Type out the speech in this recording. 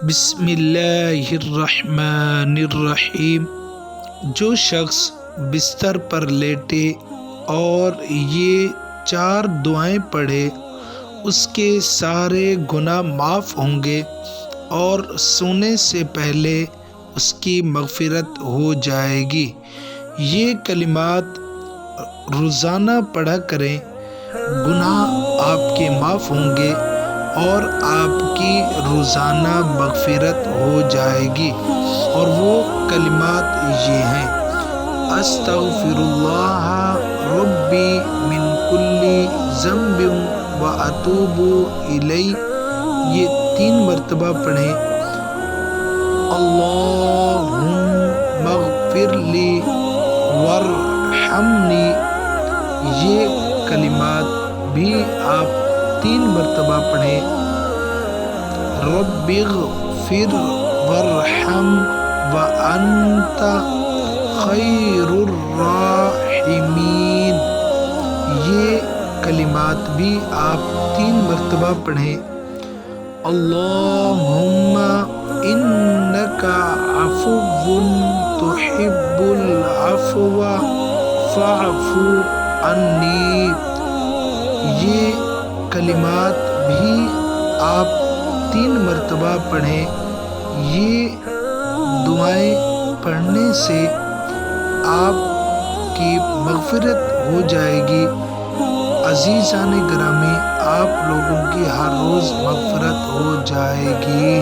بسم اللہ الرحمن الرحیم۔ جو شخص بستر پر لیٹے اور یہ 4 دعائیں پڑھے اس کے سارے گناہ معاف ہوں گے اور سونے سے پہلے اس کی مغفرت ہو جائے گی۔ یہ کلمات روزانہ پڑھا کریں، گناہ آپ کے معاف ہوں گے اور آپ کی روزانہ مغفرت ہو جائے گی۔ اور وہ کلمات یہ ہیں: استغفر اللہ ربی من کل ذنب واتوب الیہ، یہ 3 مرتبہ پڑھیں۔ اللہم اغفر لی وارحمنی، یہ کلمات بھی آپ 3 مرتبہ پڑھیں۔ رب اغفر وارحم وانت خیر الراحمین، یہ کلمات بھی آپ 3 مرتبہ پڑھیں۔ اللہم انک عفو تحب العفو فاعف عنی، یہ کلمات بھی آپ 3 مرتبہ پڑھیں۔ یہ دعائیں پڑھنے سے آپ کی مغفرت ہو جائے گی۔ عزیزان گرامی، آپ لوگوں کی ہر روز مغفرت ہو جائے گی۔